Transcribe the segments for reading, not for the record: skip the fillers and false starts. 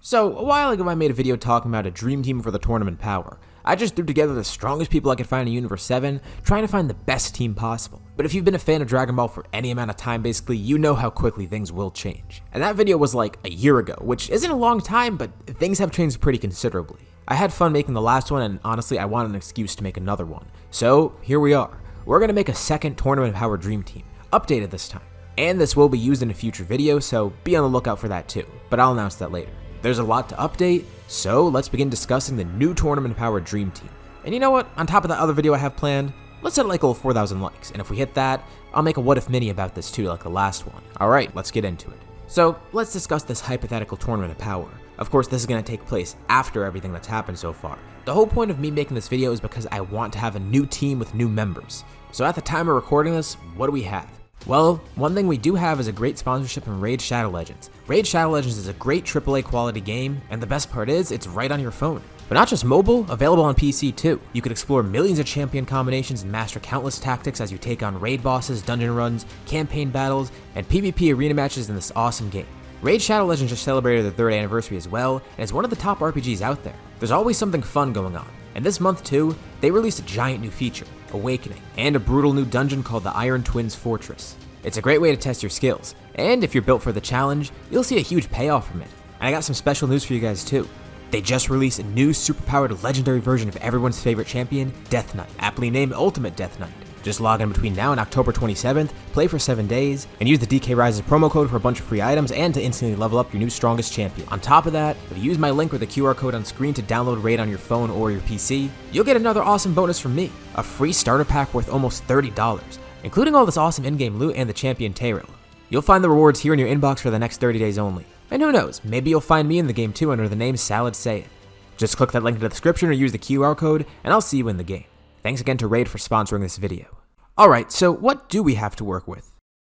So, a while ago I made a video talking about a dream team for the tournament power. I just threw together the strongest people I could find in Universe 7, trying to find the best team possible. But if you've been a fan of Dragon Ball for any amount of time basically, you know how quickly things will change. And that video was like a year ago, which isn't a long time, but things have changed pretty considerably. I had fun making the last one, and honestly I wanted an excuse to make another one. So, here we are. We're going to make a second tournament power dream team, updated this time. And this will be used in a future video, so be on the lookout for that too, but I'll announce that later. There's a lot to update, so let's begin discussing the new tournament power dream team. And you know what, on top of that other video I have planned, let's hit like over 4,000 likes, and if we hit that, I'll make a what if mini about this too, like the last one. Alright, let's get into it. So, let's discuss this hypothetical tournament of power. Of course, this is going to take place after everything that's happened so far. The whole point of me making this video is because I want to have a new team with new members. So at the time of recording this, what do we have? Well, one thing we do have is a great sponsorship in Raid Shadow Legends. Raid Shadow Legends is a great AAA quality game, and the best part is, it's right on your phone. But not just mobile, available on PC too. You could explore millions of champion combinations and master countless tactics as you take on raid bosses, dungeon runs, campaign battles, and PvP arena matches in this awesome game. Raid Shadow Legends just celebrated their 3rd anniversary as well, and it's one of the top RPGs out there. There's always something fun going on. And this month too, they released a giant new feature, Awakening, and a brutal new dungeon called the Iron Twins Fortress. It's a great way to test your skills, and if you're built for the challenge, you'll see a huge payoff from it. And I got some special news for you guys too. They just released a new superpowered legendary version of everyone's favorite champion, Death Knight, aptly named Ultimate Death Knight. Just log in between now and October 27th, play for 7 days, and use the DK Rises promo code for a bunch of free items and to instantly level up your new strongest champion. On top of that, if you use my link or the QR code on screen to download Raid on your phone or your PC, you'll get another awesome bonus from me, a free starter pack worth almost $30, including all this awesome in-game loot and the champion Tyrell. You'll find the rewards here in your inbox for the next 30 days only. And who knows, maybe you'll find me in the game too under the name Salad Saiyan. Just click that link in the description or use the QR code, and I'll see you in the game. Thanks again to Raid for sponsoring this video. Alright, so what do we have to work with?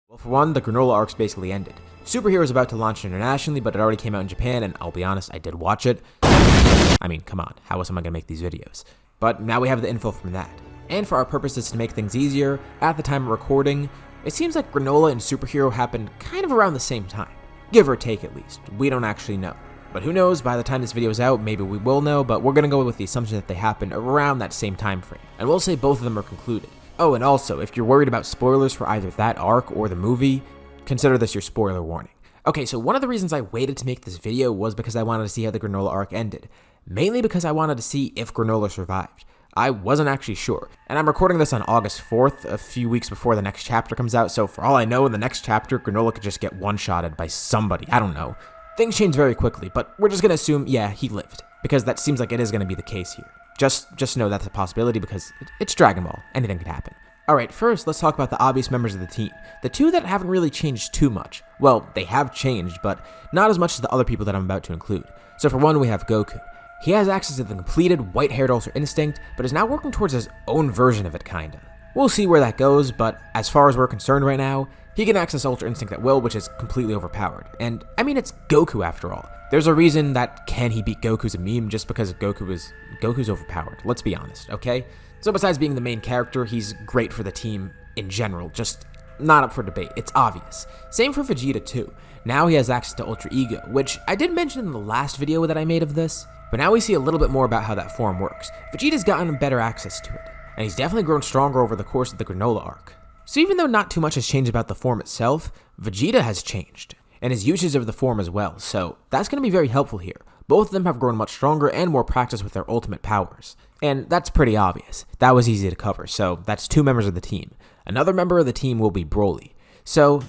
Well, for one, the Granolah arc's basically ended. Super Hero is about to launch internationally, but it already came out in Japan, and I'll be honest, I did watch it. I mean, come on, how else am I gonna make these videos? But now we have the info from that. And for our purposes to make things easier, at the time of recording, it seems like Granolah and Super Hero happened kind of around the same time. Give or take at least, we don't actually know. But who knows, by the time this video is out, maybe we will know, but we're gonna go with the assumption that they happened around that same time frame. And we'll say both of them are concluded. Oh, and also, if you're worried about spoilers for either that arc or the movie, consider this your spoiler warning. Okay, so one of the reasons I waited to make this video was because I wanted to see how the Granolah arc ended. Mainly because I wanted to see if Granolah survived. I wasn't actually sure, and I'm recording this on August 4th, a few weeks before the next chapter comes out, so for all I know, in the next chapter, Granolah could just get one-shotted by somebody, I don't know. Things change very quickly, but we're just gonna assume, yeah, he lived, because that seems like it is gonna be the case here. Just know that's a possibility because it's Dragon Ball. Anything could happen. Alright, first let's talk about the obvious members of the team. The two that haven't really changed too much. Well, they have changed, but not as much as the other people that I'm about to include. So for one, we have Goku. He has access to the completed white-haired Ultra Instinct, but is now working towards his own version of it kinda. We'll see where that goes, but as far as we're concerned right now, he can access Ultra Instinct at will, which is completely overpowered. And I mean, it's Goku after all. There's a reason that can he beat Goku's a meme just because Goku's overpowered, let's be honest, okay? So besides being the main character, he's great for the team in general, just not up for debate, it's obvious. Same for Vegeta too. Now he has access to Ultra Ego, which I did mention in the last video that I made of this, but now we see a little bit more about how that form works. Vegeta's gotten better access to it, and he's definitely grown stronger over the course of the Granolah arc. So even though not too much has changed about the form itself, Vegeta has changed, and his usage of the form as well, so that's going to be very helpful here. Both of them have grown much stronger and more practice with their ultimate powers. And that's pretty obvious. That was easy to cover, so that's 2 members of the team. Another member of the team will be Broly. So,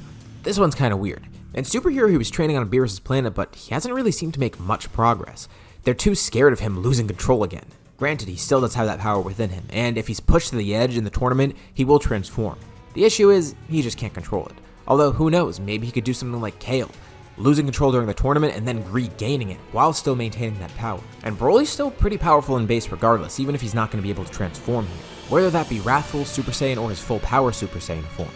this one's kind of weird. In Super Hero, he was training on Beerus' planet, but he hasn't really seemed to make much progress. They're too scared of him losing control again. Granted, he still does have that power within him, and if he's pushed to the edge in the tournament, he will transform. The issue is, he just can't control it. Although, who knows, maybe he could do something like Kale, losing control during the tournament and then regaining it while still maintaining that power. And Broly's still pretty powerful in base regardless, even if he's not going to be able to transform here, whether that be Wrathful Super Saiyan or his full power Super Saiyan form.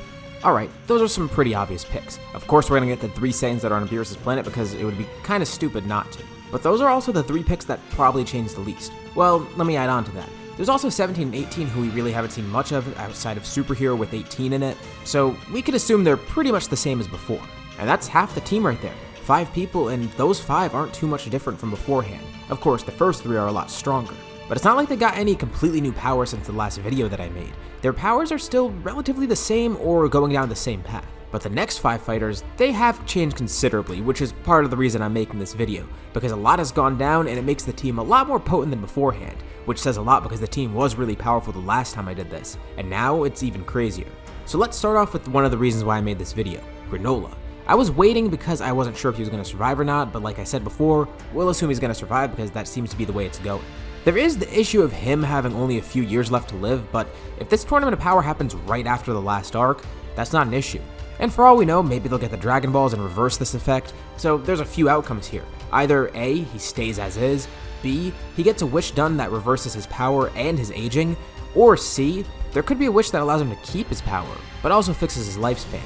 Alright, those are some pretty obvious picks. Of course we're going to get the 3 Saiyans that are on Beerus' planet because it would be kind of stupid not to. But those are also the 3 picks that probably changed the least. Well, let me add on to that. There's also 17 and 18 who we really haven't seen much of outside of Super Hero with 18 in it, so we could assume they're pretty much the same as before. And that's half the team right there. 5 people, and those 5 aren't too much different from beforehand. Of course, the first 3 are a lot stronger. But it's not like they got any completely new power since the last video that I made. Their powers are still relatively the same or going down the same path. But the next 5 fighters, they have changed considerably, which is part of the reason I'm making this video, because a lot has gone down and it makes the team a lot more potent than beforehand, which says a lot because the team was really powerful the last time I did this, and now it's even crazier. So let's start off with one of the reasons why I made this video, Granolah. I was waiting because I wasn't sure if he was going to survive or not, but like I said before, we'll assume he's going to survive because that seems to be the way it's going. There is the issue of him having only a few years left to live, but if this Tournament of Power happens right after the last arc, that's not an issue. And for all we know, maybe they'll get the Dragon Balls and reverse this effect, so there's a few outcomes here. Either A, he stays as is, B, he gets a wish done that reverses his power and his aging, or C, there could be a wish that allows him to keep his power, but also fixes his lifespan.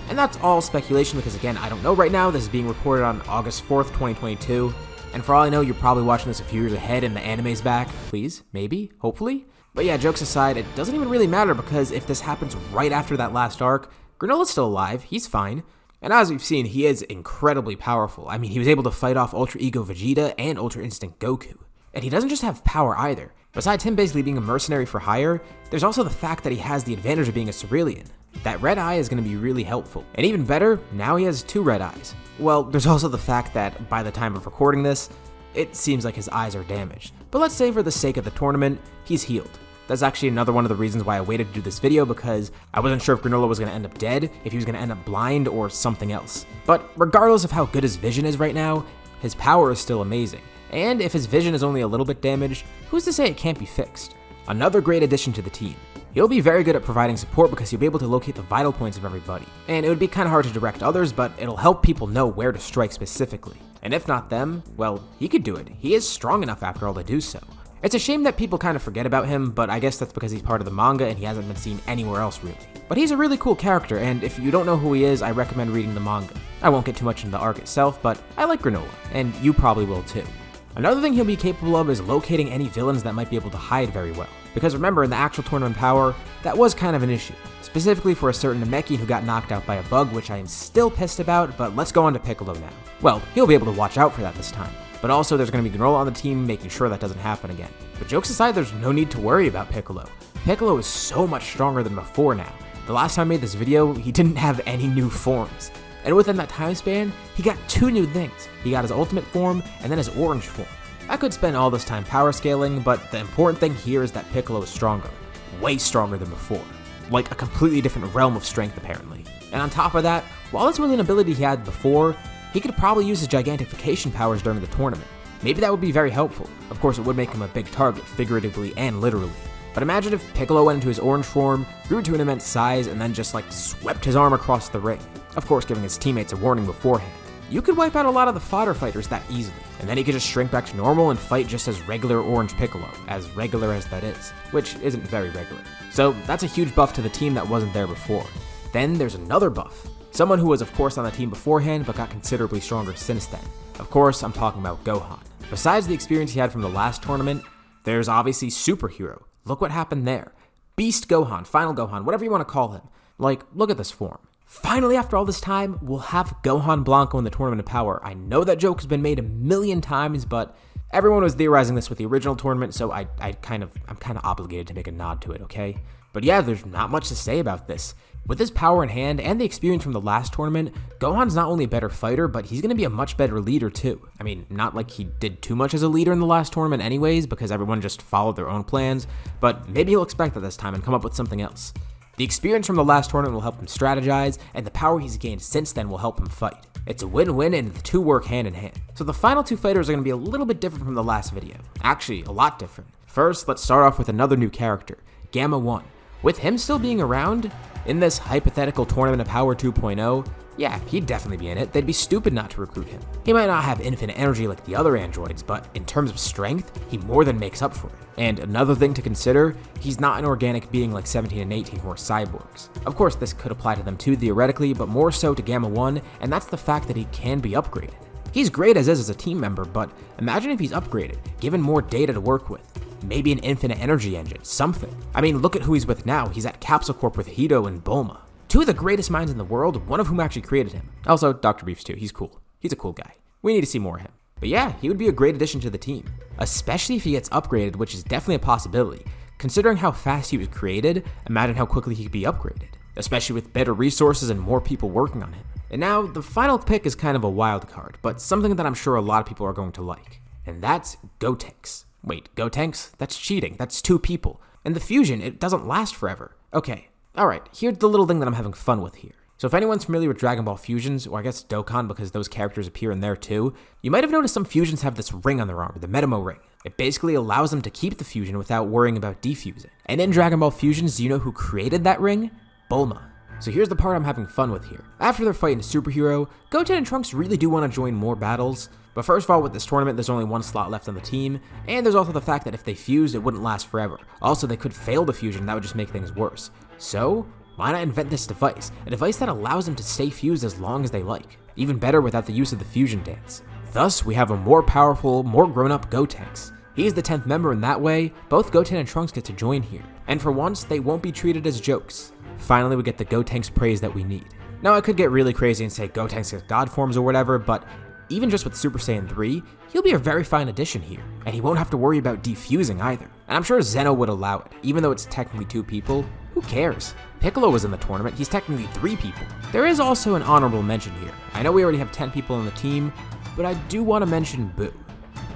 And that's all speculation because again, I don't know right now, this is being recorded on August 4th, 2022, and for all I know, you're probably watching this a few years ahead and the anime's back, please, maybe, hopefully. But yeah, jokes aside, it doesn't even really matter because if this happens right after that last arc, Granolah's still alive, he's fine, and as we've seen, he is incredibly powerful. I mean, he was able to fight off Ultra Ego Vegeta and Ultra Instinct Goku. And he doesn't just have power either. Besides him basically being a mercenary for hire, there's also the fact that he has the advantage of being a Cerulean. That red eye is going to be really helpful. And even better, now he has 2 red eyes. Well, there's also the fact that by the time of recording this, it seems like his eyes are damaged. But let's say for the sake of the tournament, he's healed. That's actually another one of the reasons why I waited to do this video because I wasn't sure if Granolah was going to end up dead, if he was going to end up blind, or something else. But regardless of how good his vision is right now, his power is still amazing. And if his vision is only a little bit damaged, who's to say it can't be fixed? Another great addition to the team. He'll be very good at providing support because he'll be able to locate the vital points of everybody. And it would be kind of hard to direct others, but it'll help people know where to strike specifically. And if not them, well, he could do it. He is strong enough after all to do so. It's a shame that people kind of forget about him, but I guess that's because he's part of the manga and he hasn't been seen anywhere else really. But he's a really cool character, and if you don't know who he is, I recommend reading the manga. I won't get too much into the arc itself, but I like Granolah, and you probably will too. Another thing he'll be capable of is locating any villains that might be able to hide very well. Because remember, in the actual Tournament of Power, that was kind of an issue. Specifically for a certain Namekian who got knocked out by a bug, which I am still pissed about, but let's go on to Piccolo now. Well, he'll be able to watch out for that this time. But also, there's going to be Granolah on the team making sure that doesn't happen again. But jokes aside, there's no need to worry about Piccolo. Piccolo is so much stronger than before now. The last time I made this video, he didn't have any new forms. And within that time span, he got 2 new things. He got his ultimate form, and then his orange form. I could spend all this time power scaling, but the important thing here is that Piccolo is stronger. Way stronger than before. Like a completely different realm of strength apparently. And on top of that, while this was an ability he had before, he could probably use his gigantification powers during the tournament. Maybe that would be very helpful. Of course, it would make him a big target, figuratively and literally. But imagine if Piccolo went into his orange form, grew to an immense size, and then just like swept his arm across the ring. Of course, giving his teammates a warning beforehand. You could wipe out a lot of the fodder fighters that easily, and then he could just shrink back to normal and fight just as regular orange Piccolo, as regular as that is, which isn't very regular. So that's a huge buff to the team that wasn't there before. Then there's another buff. Someone who was of course on the team beforehand, but got considerably stronger since then. Of course, I'm talking about Gohan. Besides the experience he had from the last tournament, there's obviously Super Hero. Look what happened there. Beast Gohan, Final Gohan, whatever you want to call him. Like, look at this form. Finally, after all this time, we'll have Gohan Blanco in the Tournament of Power. I know that joke has been made a million times, but everyone was theorizing this with the original tournament, so I'm kind of obligated to make a nod to it, okay? But yeah, there's not much to say about this. With his power in hand and the experience from the last tournament, Gohan's not only a better fighter, but he's going to be a much better leader too. I mean, not like he did too much as a leader in the last tournament anyways, because everyone just followed their own plans, but maybe he'll expect that this time and come up with something else. The experience from the last tournament will help him strategize, and the power he's gained since then will help him fight. It's a win-win, and the two work hand in hand. So the final 2 fighters are going to be a little bit different from the last video. Actually, a lot different. First, let's start off with another new character, Gamma 1. With him still being around, in this hypothetical Tournament of Power 2.0, yeah, he'd definitely be in it. They'd be stupid not to recruit him. He might not have infinite energy like the other androids, but in terms of strength, he more than makes up for it. And another thing to consider, he's not an organic being like 17 and 18 who are cyborgs. Of course, this could apply to them too theoretically, but more so to Gamma 1, and that's the fact that he can be upgraded. He's great as is as a team member, but imagine if he's upgraded, given more data to work with. Maybe an infinite energy engine, something. I mean, look at who he's with now. He's at Capsule Corp with Hito and Bulma. 2 of the greatest minds in the world, one of whom actually created him. Also, Dr. Beefs too, he's cool. He's a cool guy. We need to see more of him. But yeah, he would be a great addition to the team, especially if he gets upgraded, which is definitely a possibility. Considering how fast he was created, imagine how quickly he could be upgraded, especially with better resources and more people working on him. And now, the final pick is kind of a wild card, but something that I'm sure a lot of people are going to like, and that's Gotenks. Wait, Gotenks? That's cheating. That's 2 people. And the fusion, it doesn't last forever. Okay, alright, here's the little thing that I'm having fun with here. So if anyone's familiar with Dragon Ball fusions, or I guess Dokkan because those characters appear in there too, you might have noticed some fusions have this ring on their arm, the Metamo ring. It basically allows them to keep the fusion without worrying about defusing. And in Dragon Ball fusions, do you know who created that ring? Bulma. So here's the part I'm having fun with here. After their fight in Super Hero, Goten and Trunks really do want to join more battles. But first of all, with this tournament, there's only 1 slot left on the team, and there's also the fact that if they fused, it wouldn't last forever. Also, they could fail the fusion, and that would just make things worse. So, why not invent this device? A device that allows them to stay fused as long as they like. Even better without the use of the fusion dance. Thus, we have a more powerful, more grown-up Gotenks. He's the 10th member, and that way, both Goten and Trunks get to join here. And for once, they won't be treated as jokes. Finally, we get the Gotenks praise that we need. Now, I could get really crazy and say Gotenks gets god forms or whatever, but even just with Super Saiyan 3, he'll be a very fine addition here, and he won't have to worry about defusing either. And I'm sure Zeno would allow it, even though it's technically 2 people. Who cares? Piccolo was in the tournament, he's technically 3 people. There is also an honorable mention here. I know we already have 10 people on the team, but I do want to mention Buu.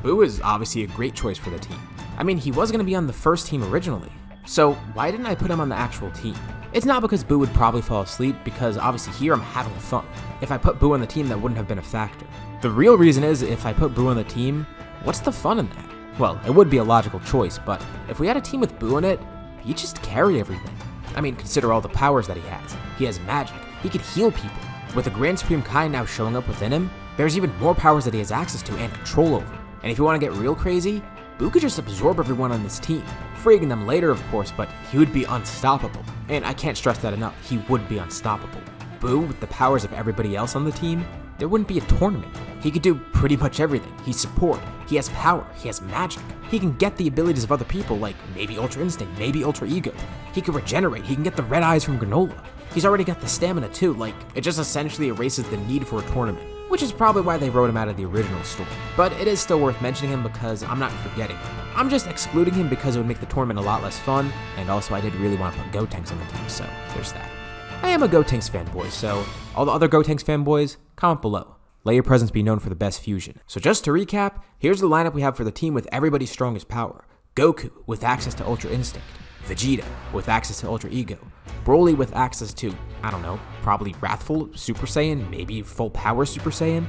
Buu is obviously a great choice for the team. I mean, he was going to be on the first team originally, so why didn't I put him on the actual team? It's not because Buu would probably fall asleep, because obviously here I'm having fun. If I put Buu on the team, that wouldn't have been a factor. The real reason is, if I put Buu on the team, what's the fun in that? Well, it would be a logical choice, but if we had a team with Buu in it, he'd just carry everything. I mean, consider all the powers that he has. He has magic, he could heal people. With the Grand Supreme Kai now showing up within him, there's even more powers that he has access to and control over. And if you want to get real crazy, Buu could just absorb everyone on this team, freeing them later of course, but he would be unstoppable. And I can't stress that enough, he would be unstoppable. Buu, with the powers of everybody else on the team, there wouldn't be a tournament. He could do pretty much everything. He's support, he has power, he has magic. He can get the abilities of other people, like maybe Ultra Instinct, maybe Ultra Ego. He can regenerate, he can get the red eyes from Granolah. He's already got the stamina too, like it just essentially erases the need for a tournament. Which is probably why they wrote him out of the original story. But it is still worth mentioning him because I'm not forgetting him. I'm just excluding him because it would make the tournament a lot less fun, and also I did really want to put Gotenks on the team, so there's that. I am a Gotenks fanboy, so all the other Gotenks fanboys, comment below. Let your presence be known for the best fusion. So just to recap, here's the lineup we have for the team with everybody's strongest power. Goku with access to Ultra Instinct, Vegeta with access to Ultra Ego, Broly with access to, I don't know, probably Wrathful Super Saiyan, maybe Full Power Super Saiyan,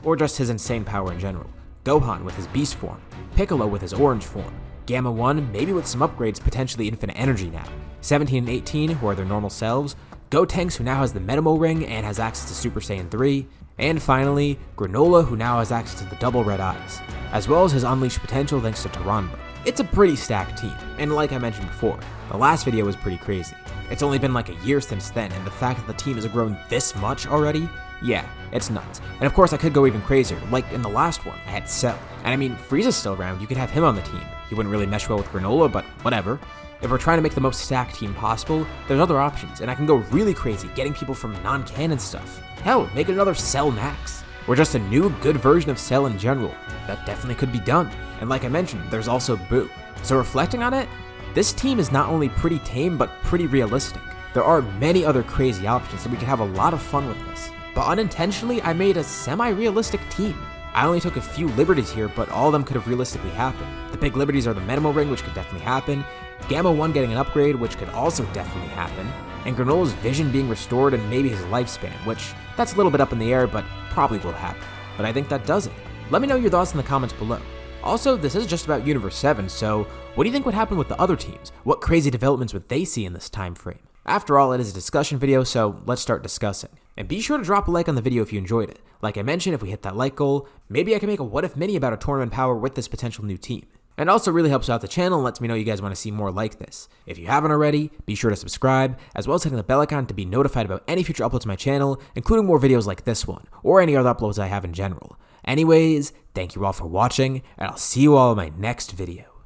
or just his insane power in general, Gohan with his Beast form, Piccolo with his Orange form, Gamma 1 maybe with some upgrades, potentially Infinite Energy now, 17 and 18 who are their normal selves, Gotenks who now has the Metamo ring and has access to Super Saiyan 3, and finally, Granolah who now has access to the double red eyes, as well as his unleashed potential thanks to Taranba. It's a pretty stacked team, and like I mentioned before, the last video was pretty crazy. It's only been like a year since then, and the fact that the team has grown this much already, yeah, it's nuts. And of course I could go even crazier, like in the last one, I had Cell. And I mean, Frieza's still around, you could have him on the team. He wouldn't really mesh well with Granolah, but whatever. If we're trying to make the most stacked team possible, there's other options, and I can go really crazy, getting people from non-canon stuff. Hell, make another Cell Max, or just a new, good version of Cell in general. That definitely could be done. And like I mentioned, there's also Buu. So reflecting on it, this team is not only pretty tame, but pretty realistic. There are many other crazy options, and we could have a lot of fun with this. But unintentionally, I made a semi-realistic team. I only took a few liberties here, but all of them could have realistically happened. The big liberties are the Metamo ring, which could definitely happen, Gamma 1 getting an upgrade, which could also definitely happen, and Granolah's vision being restored and maybe his lifespan, which that's a little bit up in the air, but probably will happen. But I think that does it. Let me know your thoughts in the comments below. Also, this is just about Universe 7, so what do you think would happen with the other teams? What crazy developments would they see in this time frame? After all, it is a discussion video, so let's start discussing. And be sure to drop a like on the video if you enjoyed it. Like I mentioned, if we hit that like goal, maybe I can make a what if mini about a tournament power with this potential new team. And also really helps out the channel and lets me know you guys want to see more like this. If you haven't already, be sure to subscribe, as well as hitting the bell icon to be notified about any future uploads to my channel, including more videos like this one, or any other uploads I have in general. Anyways, thank you all for watching, and I'll see you all in my next video.